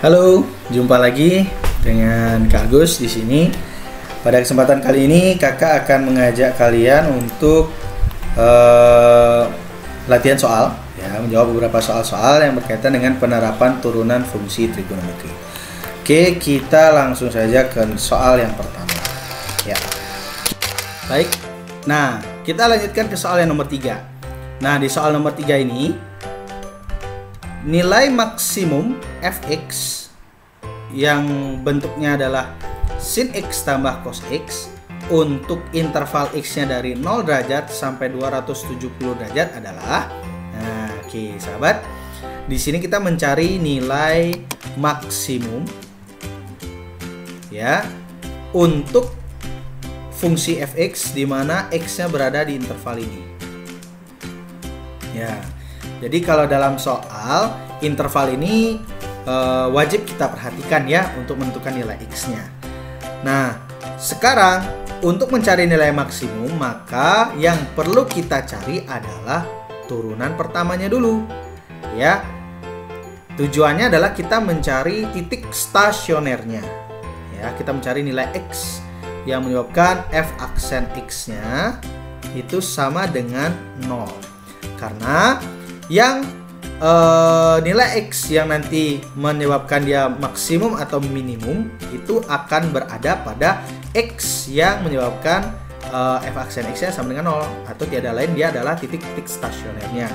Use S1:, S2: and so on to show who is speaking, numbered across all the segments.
S1: Halo, jumpa lagi dengan Kak Agus di sini. Pada kesempatan kali ini, Kakak akan mengajak kalian untuk latihan soal, ya, menjawab beberapa soal-soal yang berkaitan dengan penerapan turunan fungsi trigonometri. Oke, kita langsung saja ke soal yang pertama. Ya, baik. Nah, kita lanjutkan ke soal yang nomor 3. Nah, di soal nomor 3 ini, nilai maksimum fx yang bentuknya adalah sin x tambah cos x untuk interval x-nya dari 0 derajat sampai 270 derajat adalah, nah, oke, sahabat. Di sini kita mencari nilai maksimum, ya, untuk fungsi fx di mana x-nya berada di interval ini. Ya. Jadi kalau dalam soal interval ini wajib kita perhatikan ya untuk menentukan nilai x-nya. Nah, sekarang untuk mencari nilai maksimum maka yang perlu kita cari adalah turunan pertamanya dulu. Ya. Tujuannya adalah kita mencari titik stasionernya. Ya, kita mencari nilai x yang menyebabkan f aksen x-nya itu sama dengan 0. Karena yang nilai x yang nanti menyebabkan dia maksimum atau minimum itu akan berada pada x yang menyebabkan f aksen x nya sama dengan 0, atau tiada lain dia adalah titik-titik stasionernya.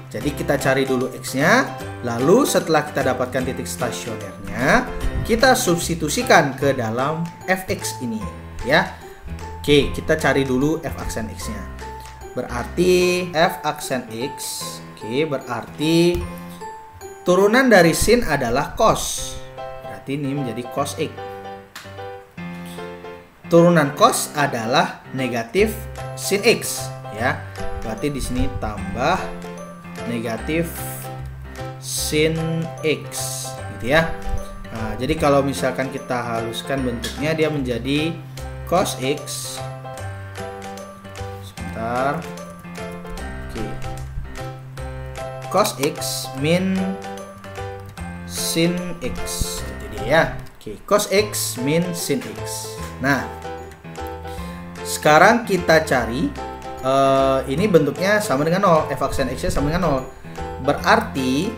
S1: Jadi kita cari dulu x nya, lalu setelah kita dapatkan titik stasionernya kita substitusikan ke dalam fx ini, ya. Oke, kita cari dulu f aksen x nya. Berarti f aksen x, oke, berarti turunan dari sin adalah cos. Berarti ini menjadi cos x. Turunan cos adalah negatif sin x, ya. Berarti di sini tambah negatif sin x, gitu ya. Nah, jadi kalau misalkan kita haluskan bentuknya dia menjadi cos x. Oke. Cos x min sin x. Jadi ya. Oke, cos x min sin x. Nah, sekarang kita cari ini bentuknya sama dengan 0, f aksen x-nya sama dengan 0. Berarti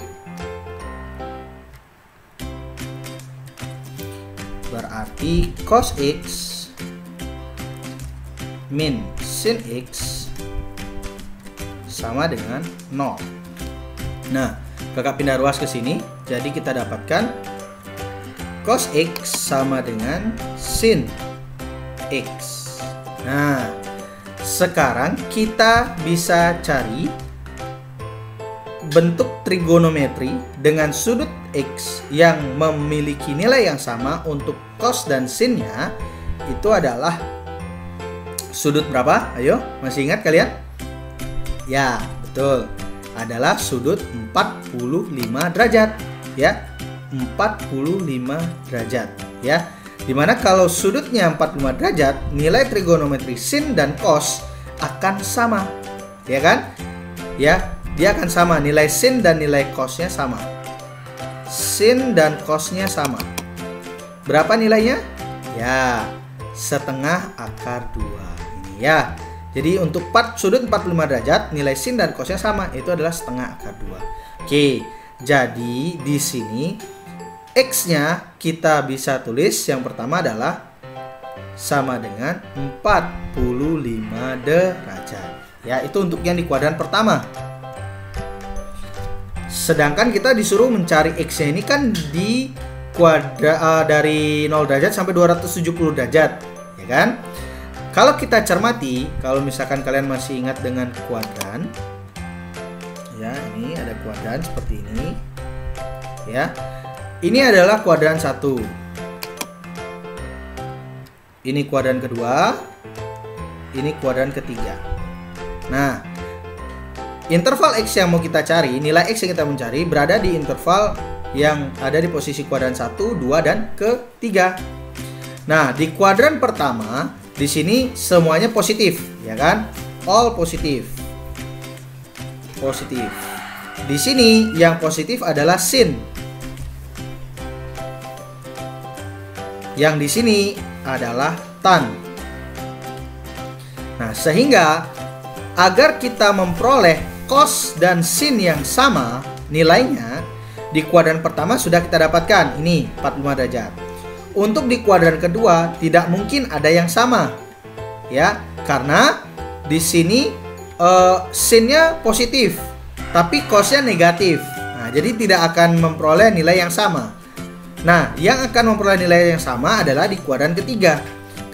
S1: cos x min sin x sama dengan 0. Nah, kakak pindah ruas ke sini, jadi kita dapatkan cos x sama dengan sin x. Nah, sekarang kita bisa cari bentuk trigonometri dengan sudut x yang memiliki nilai yang sama untuk cos dan sinnya. Itu adalah sudut berapa? Ayo, masih ingat kalian? Ya, betul. Adalah sudut 45 derajat, ya. 45 derajat, ya. Dimana kalau sudutnya 45 derajat, nilai trigonometri sin dan cos akan sama, ya kan? Ya, dia akan sama, nilai sin dan nilai cosnya sama. Sin dan cosnya sama. Berapa nilainya? Ya, setengah akar 2. Ini ya. Jadi untuk sudut 45 derajat, nilai sin dan cosnya sama, itu adalah setengah akar 2. Oke, jadi di sini x-nya kita bisa tulis yang pertama adalah sama dengan 45 derajat. Ya, itu untuk yang di kuadran pertama. Sedangkan kita disuruh mencari x-nya ini kan di dari 0 derajat sampai 270 derajat, ya kan? Kalau kita cermati, kalau misalkan kalian masih ingat dengan kuadran, ya, ini ada kuadran seperti ini, ya. Ini adalah kuadran 1. Ini kuadran kedua, ini kuadran ketiga. Nah, interval x yang mau kita cari, nilai x yang kita mencari berada di interval yang ada di posisi kuadran 1, 2, dan ketiga. Nah, di kuadran pertama di sini semuanya positif, ya kan? All positif. Positif. Di sini yang positif adalah sin. Yang di sini adalah tan. Nah, sehingga agar kita memperoleh cos dan sin yang sama nilainya, di kuadran pertama sudah kita dapatkan, ini 45 derajat. Untuk di kuadran kedua tidak mungkin ada yang sama, ya, karena di sini sinnya positif, tapi cosnya negatif. Nah, jadi tidak akan memperoleh nilai yang sama. Nah, yang akan memperoleh nilai yang sama adalah di kuadran ketiga.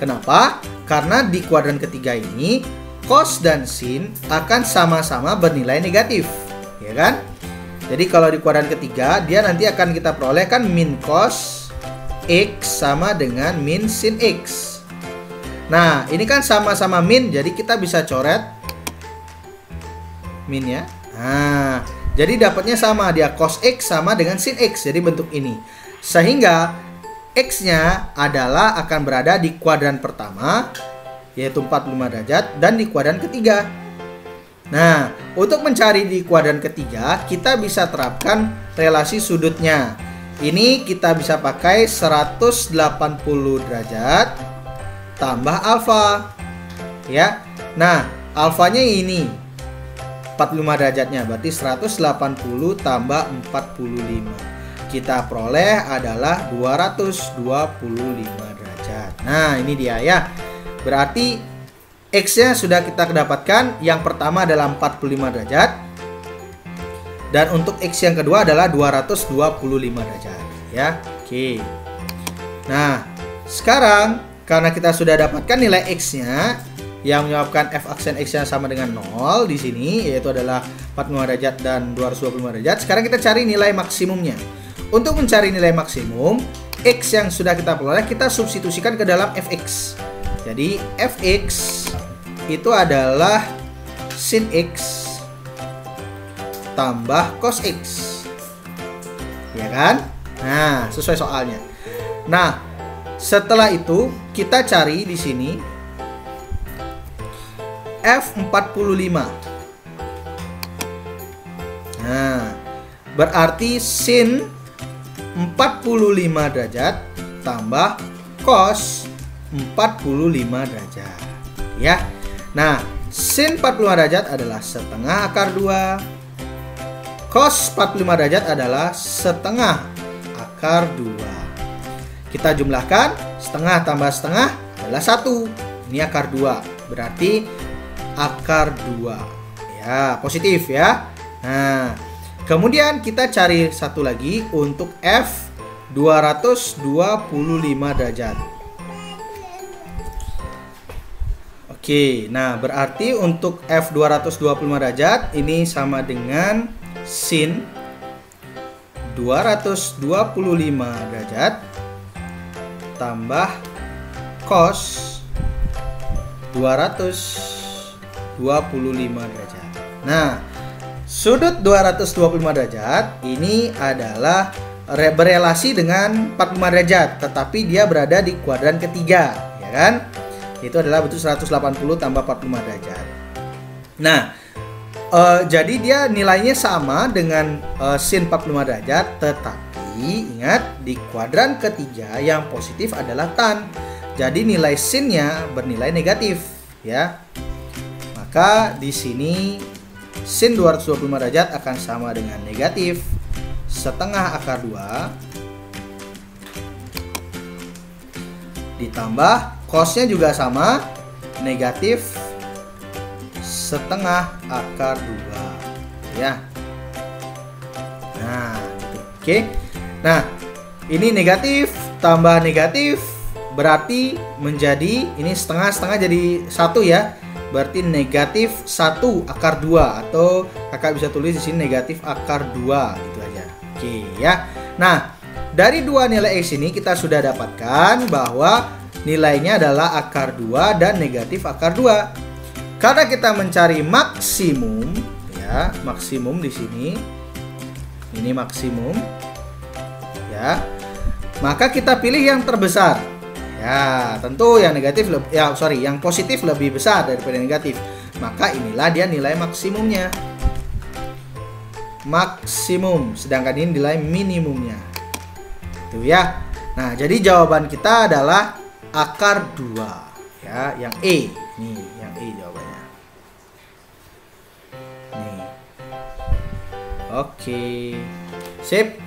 S1: Kenapa? Karena di kuadran ketiga ini cos dan sin akan sama-sama bernilai negatif, ya kan? Jadi kalau di kuadran ketiga dia nanti akan kita peroleh kan min cos X sama dengan min sin X. Nah, ini kan sama-sama min, jadi kita bisa coret min ya. Nah, jadi dapatnya sama, dia cos X sama dengan sin X, jadi bentuk ini. Sehingga X-nya adalah akan berada di kuadran pertama, yaitu 45 derajat, dan di kuadran ketiga. Nah, untuk mencari di kuadran ketiga, kita bisa terapkan relasi sudutnya. Ini kita bisa pakai 180 derajat tambah alfa. Ya. Nah, alfanya ini 45 derajatnya, berarti 180 tambah 45. Kita peroleh adalah 225 derajat. Nah, ini dia ya. Berarti X-nya sudah kita dapatkan. Yang pertama adalah 45 derajat. Dan untuk X yang kedua adalah 225 derajat, ya. Oke. Nah, sekarang karena kita sudah dapatkan nilai X-nya yang menyebabkan f aksen X-nya sama dengan 0 di sini, yaitu adalah 45 derajat dan 225 derajat. Sekarang kita cari nilai maksimumnya. Untuk mencari nilai maksimum X yang sudah kita peroleh, kita substitusikan ke dalam fx. Jadi fx itu adalah sin X tambah cos X, ya kan? Nah, sesuai soalnya. Nah, setelah itu kita cari di sini F45. Nah, berarti sin 45 derajat tambah cos 45 derajat, ya. Nah, sin 45 derajat adalah setengah akar 2. Cos 45 derajat adalah setengah akar 2. Kita jumlahkan, setengah tambah setengah adalah 1. Ini akar 2, berarti akar 2. Ya, positif ya. Nah, kemudian kita cari satu lagi untuk F 225 derajat. Oke, nah berarti untuk F 225 derajat ini sama dengan sin 225 derajat tambah cos 225 derajat. Nah, sudut 225 derajat ini adalah berelasi dengan 45 derajat, tetapi dia berada di kuadran ketiga, ya kan? Itu adalah bentuk 180 tambah 45 derajat. Nah, jadi dia nilainya sama dengan sin 45 derajat, tetapi ingat di kuadran ketiga yang positif adalah tan. Jadi nilai sinnya bernilai negatif, ya. Maka di sini sin 225 derajat akan sama dengan negatif setengah akar 2 ditambah cosnya juga sama, negatif setengah akar 2, ya. Nah, gitu. Oke. Nah, ini negatif tambah negatif berarti menjadi ini setengah jadi 1 ya. Berarti negatif 1 akar 2, atau kakak bisa tulis di sini negatif akar 2 gitu aja. Oke ya. Nah, dari dua nilai X ini kita sudah dapatkan bahwa nilainya adalah akar 2 dan negatif akar 2. Karena kita mencari maksimum, ya, maksimum di sini, ini maksimum, ya, maka kita pilih yang terbesar. Ya, tentu yang negatif, yang positif lebih besar daripada negatif. Maka inilah dia nilai maksimumnya. Maksimum, sedangkan ini nilai minimumnya. Itu ya. Nah, jadi jawaban kita adalah akar 2 ya, yang E. Nih, yang E jawabannya. Nih. Oke. Sip.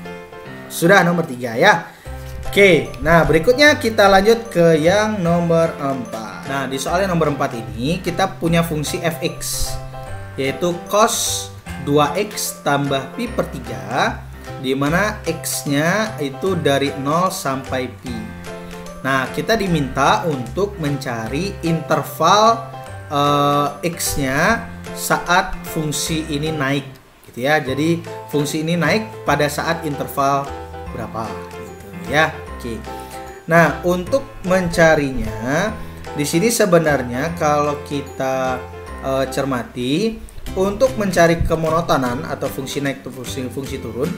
S1: Sudah nomor 3 ya. Oke, nah berikutnya kita lanjut ke yang nomor 4. Nah, di soal yang nomor 4 ini kita punya fungsi fx, yaitu cos 2x tambah pi per 3, di mana x-nya itu dari 0 sampai pi. Nah, kita diminta untuk mencari interval x-nya saat fungsi ini naik, gitu ya. Jadi fungsi ini naik pada saat interval berapa, gitu ya. Oke. Nah, untuk mencarinya, di sini sebenarnya kalau kita cermati, untuk mencari kemonotonan atau fungsi naik atau fungsi turun,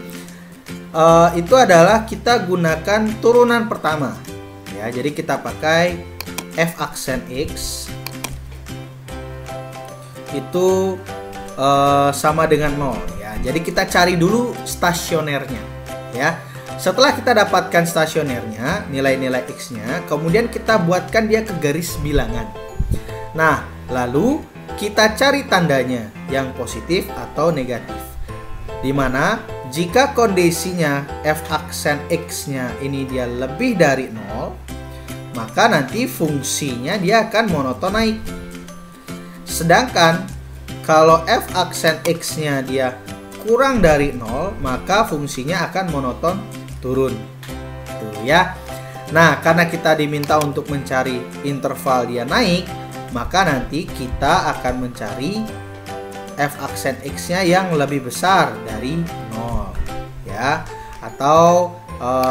S1: itu adalah kita gunakan turunan pertama ya. Jadi kita pakai f aksen x itu sama dengan 0 ya. Jadi kita cari dulu stasionernya ya. Setelah kita dapatkan stasionernya, nilai-nilai x-nya, kemudian kita buatkan dia ke garis bilangan. Nah, lalu kita cari tandanya yang positif atau negatif, dimana jika kondisinya f aksen x-nya ini dia lebih dari 0, maka nanti fungsinya dia akan monoton naik. Sedangkan kalau f aksen x-nya dia kurang dari 0, maka fungsinya akan monoton turun. Tuh ya. Nah, karena kita diminta untuk mencari interval dia naik, maka nanti kita akan mencari f aksen x-nya yang lebih besar dari 0 ya, atau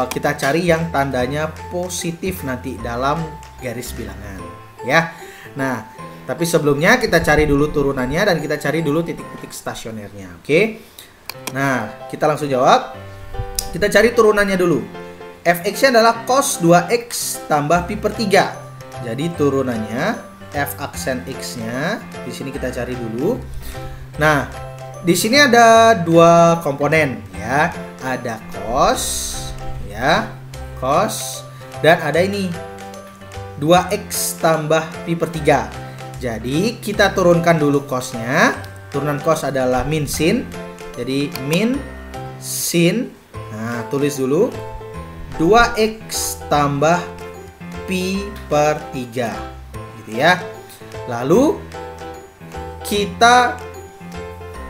S1: kita cari yang tandanya positif nanti dalam garis bilangan ya. Nah, tapi sebelumnya kita cari dulu turunannya dan kita cari dulu titik-titik stasionernya. Oke. Nah, kita langsung jawab. Kita cari turunannya dulu. Fx-nya adalah cos 2x tambah pi per 3. Jadi turunannya f aksen x-nya di sini kita cari dulu. Nah, di sini ada dua komponen ya. Ada cos ya, cos, dan ada ini 2x tambah pi per 3. Jadi kita turunkan dulu cosnya. Turunan cos adalah min sin. Jadi min sin. Nah, tulis dulu 2x tambah pi per 3 gitu ya. Lalu kita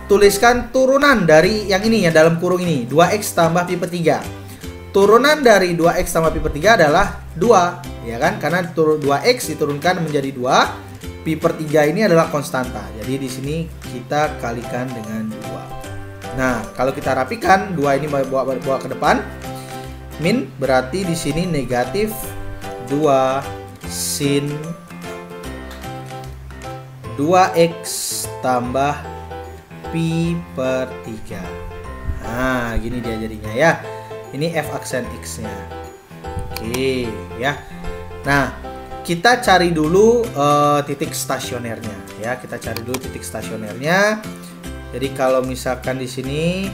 S1: tuliskan turunan dari yang ini ya, dalam kurung ini 2x tambah pi per 3. Turunan dari 2x tambah pi per 3 adalah 2 ya kan, karena 2x diturunkan menjadi 2, pi per 3 ini adalah konstanta. Jadi di sini kita kalikan dengan 2. Nah, kalau kita rapikan 2 ini bawa ke depan, min berarti di sini negatif 2 sin 2x tambah pi per 3. Nah, gini dia jadinya ya. Ini f aksen x-nya. Oke, ya. Nah, kita cari dulu titik stasionernya ya. Kita cari dulu titik stasionernya. Jadi kalau misalkan di sini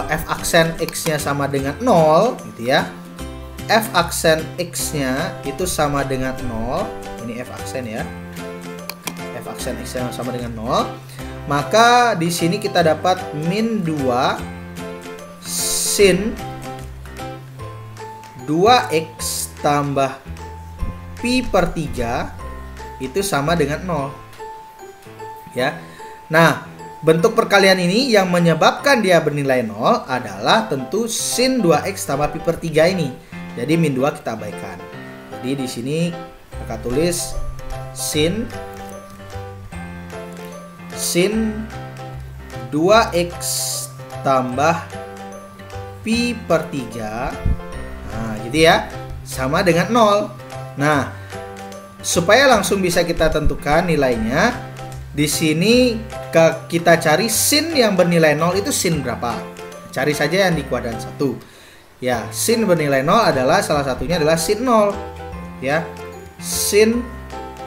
S1: f aksen x-nya sama dengan 0 gitu ya. F aksen x-nya itu sama dengan 0. Ini f aksen ya. F aksen x-nya sama dengan 0. Maka di sini kita dapat min 2 sin 2x tambah pi per 3 itu sama dengan 0 ya. Nah, bentuk perkalian ini yang menyebabkan dia bernilai 0 adalah tentu sin 2x tambah pi per 3 ini. Jadi min 2 kita abaikan. Jadi di sini kita tulis sin 2x tambah pi per 3. Nah, gitu ya. Sama dengan 0. Nah, supaya langsung bisa kita tentukan nilainya, di sini kita cari sin yang bernilai 0 itu sin berapa? Cari saja yang di kuadran 1. Ya, sin bernilai 0 adalah salah satunya adalah sin 0. Ya. Sin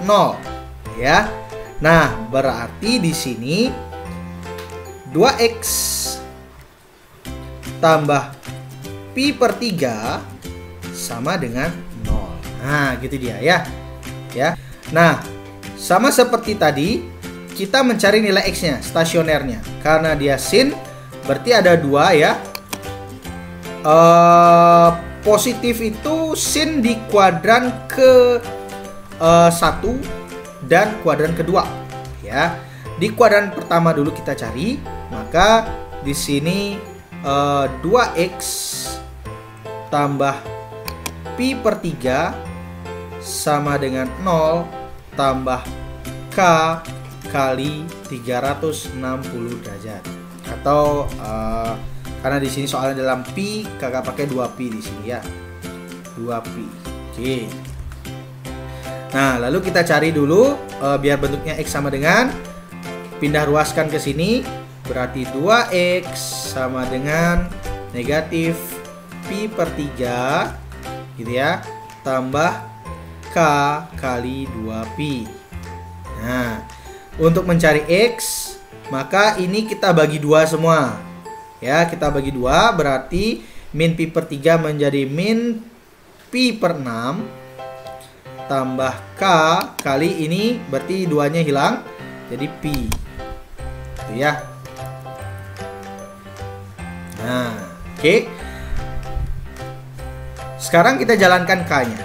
S1: 0. Ya. Nah, berarti di sini 2x tambah pi per 3 sama dengan 0. Nah, gitu dia ya. Nah, sama seperti tadi, kita mencari nilai X-nya, stasionernya. Karena dia sin, berarti ada 2 ya. Positif itu sin di kuadran ke 1 dan kuadran kedua ya. Di kuadran pertama dulu kita cari, maka di sini 2x tambah pi per 3 sama dengan 0 tambah k kali 360 derajat. Atau karena di sini soalnya dalam pi, kakak pakai 2pi di sini ya. 2pi. Oke. Nah, lalu kita cari dulu biar bentuknya x sama dengan, pindah ruaskan ke sini, berarti 2x sama dengan negatif pi per 3 gitu ya, tambah k kali 2pi. Nah, untuk mencari x, maka ini kita bagi 2 semua. Ya, kita bagi 2, berarti min pi per 3 menjadi min pi per 6 tambah k kali ini, berarti 2-nya hilang, jadi pi. Itu ya. Nah, oke. Sekarang kita jalankan k-nya.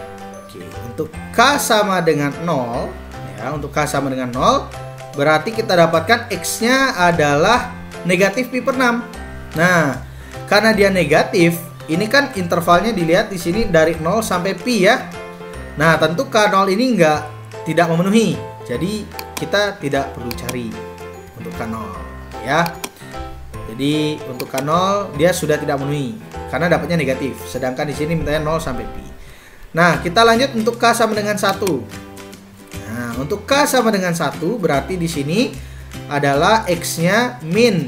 S1: Oke, untuk k sama dengan 0 ya, untuk k sama dengan 0, berarti kita dapatkan x-nya adalah negatif pi per 6. Nah, karena dia negatif, ini kan intervalnya dilihat di sini dari 0 sampai pi ya. Nah, tentu k0 ini tidak memenuhi. Jadi kita tidak perlu cari untuk k0 ya. Jadi untuk k0 dia sudah tidak memenuhi karena dapatnya negatif. Sedangkan di sini mintanya 0 sampai pi. Nah, kita lanjut untuk k sama dengan 1. Nah, untuk k sama dengan 1 berarti di sini adalah x-nya min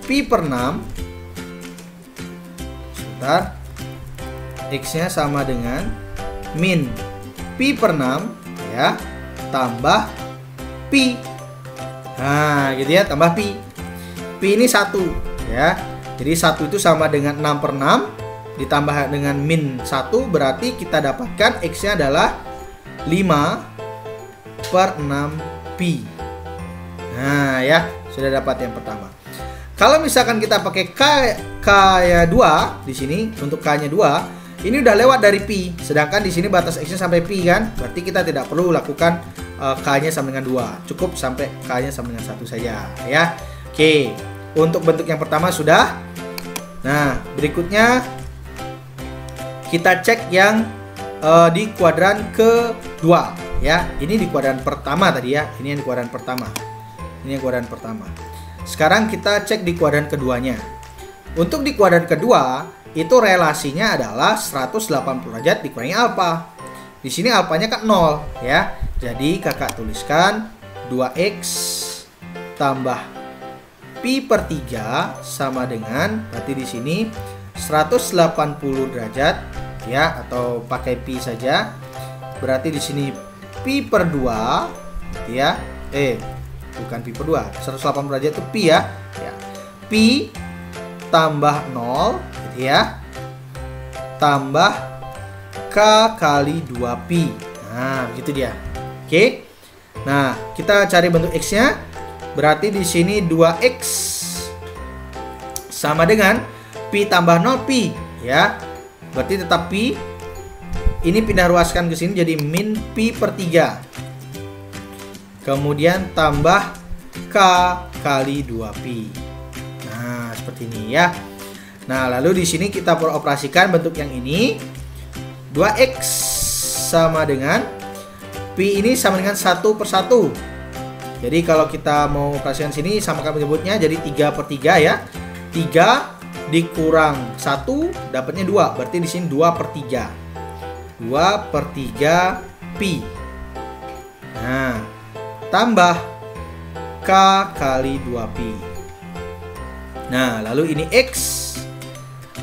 S1: pi per 6. Sebentar. X-nya sama dengan min pi per 6 ya, tambah pi. Nah, gitu ya, tambah pi. Pi ini 1 ya. Jadi 1 itu sama dengan 6 per 6 ditambah dengan min 1, berarti kita dapatkan x-nya adalah 5 per 6 pi. Nah, ya, sudah dapat yang pertama. Kalau misalkan kita pakai k-nya 2 di sini, untuk k-nya 2, ini udah lewat dari pi. Sedangkan di sini batas x-nya sampai pi kan? Berarti kita tidak perlu lakukan k-nya sama dengan 2. Cukup sampai k-nya sama dengan 1 saja ya. Oke, untuk bentuk yang pertama sudah. Nah, berikutnya kita cek yang di kuadran kedua ya. Ini di kuadran pertama tadi ya. Ini yang di kuadran pertama. Ini yang kuadran pertama. Sekarang kita cek di kuadran keduanya. Untuk di kuadran kedua, itu relasinya adalah 180 derajat dikurangi alfa. Di sini alfanya kan 0 ya. Jadi kakak tuliskan 2x tambah pi per 3 sama dengan, berarti di sini 180 derajat ya, atau pakai pi saja. Berarti di sini pi per 2 ya. Bukan pi per 2. 180 derajat itu pi ya. Pi tambah 0 gitu ya. Tambah k kali 2pi. Nah, begitu dia. Oke. Nah, kita cari bentuk x-nya. Berarti di sini 2x sama dengan pi tambah 0 pi ya. Berarti tetap pi. Ini pindah ruaskan ke sini jadi min pi per 3. Kemudian tambah k kali 2pi. Nah, seperti ini ya. Nah, lalu di sini kita beroperasikan bentuk yang ini. 2x sama dengan pi ini sama dengan 1 per 1. Jadi kalau kita mau operasikan sini sama kami menyebutnya jadi 3 per 3 ya. 3 dikurang 1 dapatnya 2. Berarti di sini 2 per 3. 2 per 3 pi. Nah, tambah k kali 2pi. Nah, lalu ini x.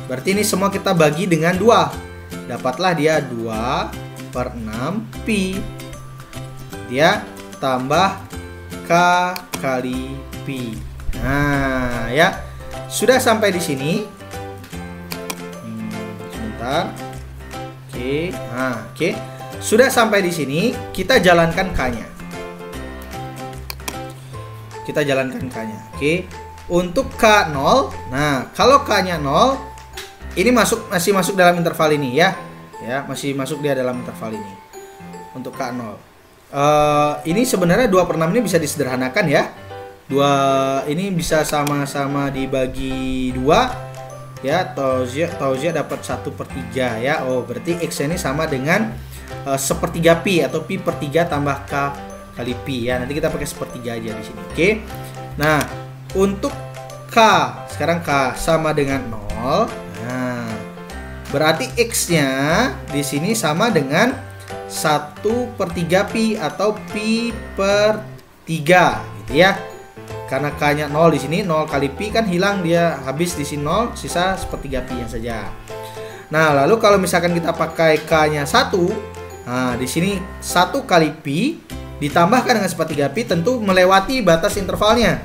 S1: Berarti ini semua kita bagi dengan 2. Dapatlah dia 2 per 6 pi. Dia tambah k kali pi. Nah, ya. Sudah sampai di sini. Sebentar. Oke. Nah, oke. Sudah sampai di sini, kita jalankan K-nya. Kita jalankan K-nya. Oke. Untuk K 0, nah, kalau K-nya 0, ini masih masuk dalam interval ini ya. Ya, masih masuk dia dalam interval ini. Untuk K 0. Ini sebenarnya 2/6 ini bisa disederhanakan ya. Ini bisa sama-sama dibagi 2 ya. Tauzia dapat 1/3 ya. Oh, berarti X ini sama dengan 1/3 pi atau pi per 3 tambah K kali pi ya. Nanti kita pakai 1/3 aja di sini. Oke. Nah, untuk K, sekarang K sama dengan 0. Nah, berarti X-nya di sini sama dengan 1/3 pi atau pi per 3 gitu ya. Karena K-nya 0 di sini, 0 kali pi kan hilang, dia habis di sini 0, sisa 1/3 pi yang saja. Nah, lalu kalau misalkan kita pakai K-nya 1, nah di sini 1 kali pi ditambahkan dengan 1/3 pi tentu melewati batas intervalnya.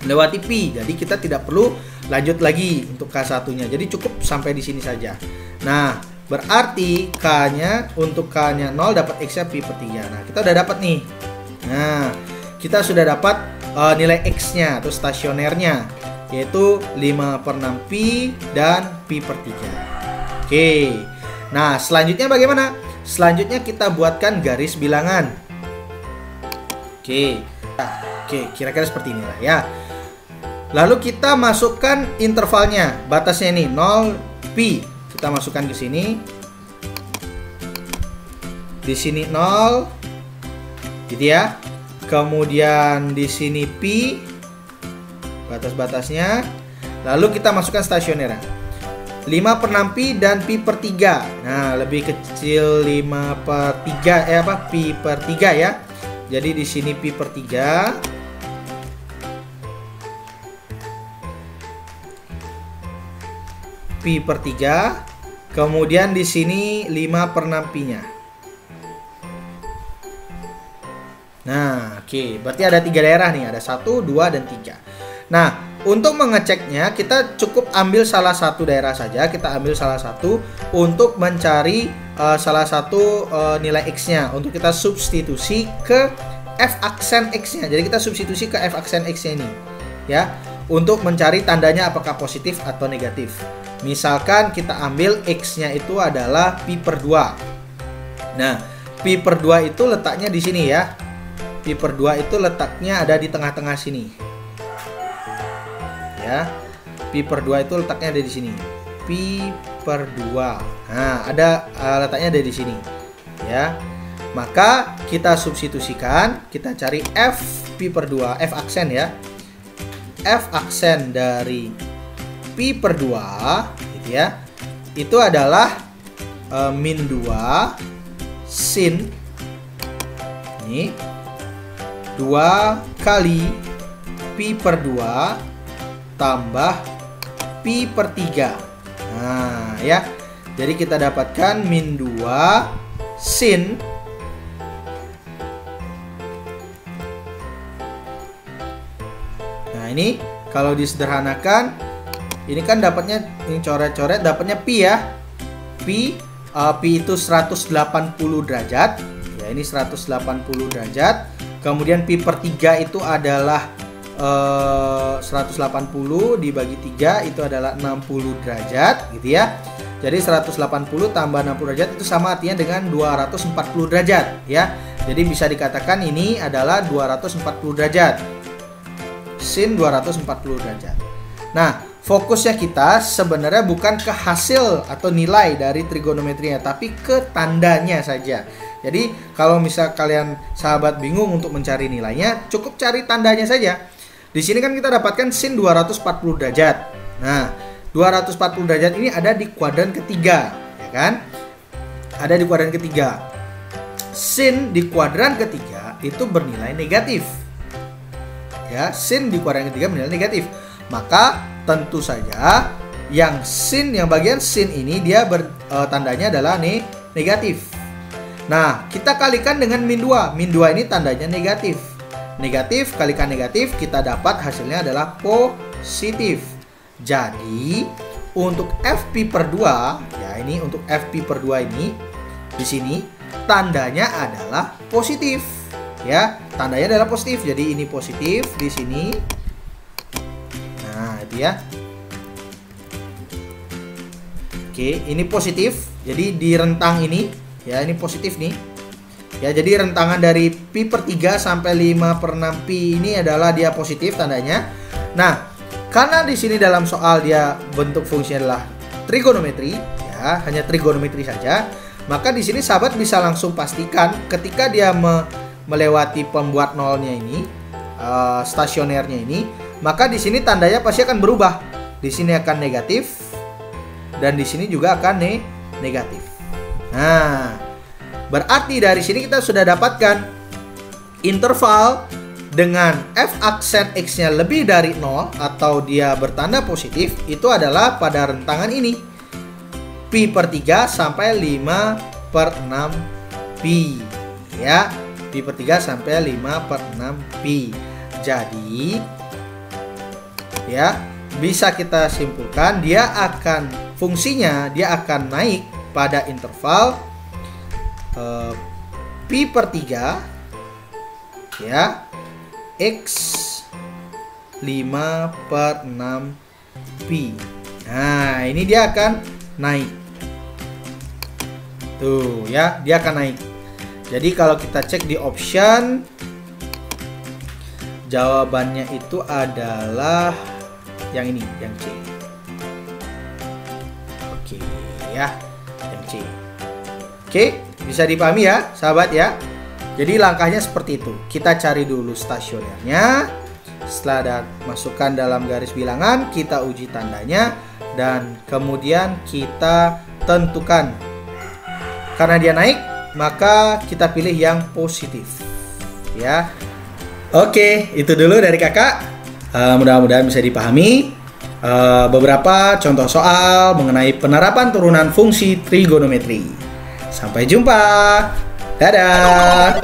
S1: Melewati pi. Jadi kita tidak perlu lanjut lagi untuk K1-nya. Jadi cukup sampai di sini saja. Nah, berarti K-nya untuk K-nya 0 dapat X-nya pi per 3. Nah, kita udah dapat nih. Nah, kita sudah dapat nilai X-nya atau stasionernya, yaitu 5/6 pi dan pi per 3. Oke. Nah, selanjutnya bagaimana? Selanjutnya kita buatkan garis bilangan. Oke. Oke, kira-kira seperti inilah ya. Lalu kita masukkan intervalnya, batasnya ini 0 pi. Kita masukkan ke sini. Di sini 0. Gitu ya. Kemudian di sini pi, batas-batasnya. Lalu kita masukkan stasionernya. 5/6 pi dan pi per 3. Nah, lebih kecil 5/3 pi per 3 ya. Jadi di sini pi per 3. Pi per 3. Kemudian di sini 5/6 pi-nya. Nah, oke. Berarti ada 3 daerah nih. Ada 1, 2, dan 3. Nah, untuk mengeceknya kita cukup ambil salah satu daerah saja. Kita ambil salah satu untuk mencari salah satu nilai X-nya. Untuk kita substitusi ke F aksen X-nya. Jadi kita substitusi ke F aksen X-nya ini. Ya, untuk mencari tandanya apakah positif atau negatif. Misalkan kita ambil X-nya itu adalah pi per 2. Nah, pi per 2 itu letaknya di sini ya. Pi per 2 itu letaknya ada di tengah-tengah sini. Ya. Pi per 2 itu letaknya ada di sini. Pi per 2. Nah, ada letaknya ada di sini. Ya. Maka kita substitusikan, kita cari F pi per 2, F aksen ya. F aksen dari pi per 2 gitu ya. Itu adalah min 2 sin ini 2 kali pi per 2 tambah pi per 3. Nah, ya. Jadi kita dapatkan min 2 sin Nah, ini kalau disederhanakan, ini kan dapatnya, ini coret-coret dapatnya pi ya. Pi itu 180 derajat. Ya, ini 180 derajat. Kemudian pi per 3 itu adalah 180 dibagi 3 itu adalah 60 derajat gitu ya. Jadi 180 tambah 60 derajat itu sama artinya dengan 240 derajat ya. Jadi bisa dikatakan ini adalah 240 derajat. Sin 240 derajat. Nah, fokusnya kita sebenarnya bukan ke hasil atau nilai dari trigonometrinya, tapi ke tandanya saja. Jadi kalau misal kalian sahabat bingung untuk mencari nilainya, cukup cari tandanya saja. Di sini kan kita dapatkan sin 240 derajat. Nah, 240 derajat ini ada di kuadran ketiga, ya kan? Ada di kuadran ketiga. Sin di kuadran ketiga itu bernilai negatif. Ya, sin di kuadran ketiga bernilai negatif. Maka tentu saja yang bagian sin ini dia tandanya adalah negatif. Nah, kita kalikan dengan min 2. Min 2 ini tandanya negatif. Negatif kalikan negatif, kita dapat hasilnya adalah positif. Jadi, untuk FP per 2, ya ini untuk FP per 2 ini di sini tandanya adalah positif. Ya, tandanya adalah positif. Jadi ini positif di sini. Nah, itu ya. Oke, ini positif. Jadi di rentang ini, ya ini positif nih. Ya, jadi rentangan dari pi per 3 sampai 5 per 6 pi ini adalah dia positif tandanya. Nah, karena di sini dalam soal dia bentuk fungsinya adalah trigonometri, ya hanya trigonometri saja, maka di sini sahabat bisa langsung pastikan ketika dia melewati pembuat nolnya ini, stasionernya ini, maka di sini tandanya pasti akan berubah. Di sini akan negatif. Dan di sini juga akan negatif. Nah, berarti dari sini kita sudah dapatkan interval dengan f aksen x-nya lebih dari 0 atau dia bertanda positif, itu adalah pada rentangan ini. Pi per 3 sampai 5 per 6 pi. Ya, pi per 3 sampai 5 per 6 pi. Jadi, ya, bisa kita simpulkan fungsinya dia akan naik pi interval pi per 3 ya x 5 per 6 pi. Nah, ini dia akan naik. Tuh ya, dia akan naik. Jadi kalau kita cek di option, jawabannya itu adalah yang ini, yang C. Oke ya, yang C. Oke, bisa dipahami ya sahabat ya. Jadi langkahnya seperti itu. Kita cari dulu stasionernya. Setelah masukkan dalam garis bilangan, kita uji tandanya dan kemudian kita tentukan. Karena dia naik, maka kita pilih yang positif. Ya. Oke, itu dulu dari kakak. Mudah-mudahan bisa dipahami beberapa contoh soal mengenai penerapan turunan fungsi trigonometri. Sampai jumpa. Dadah.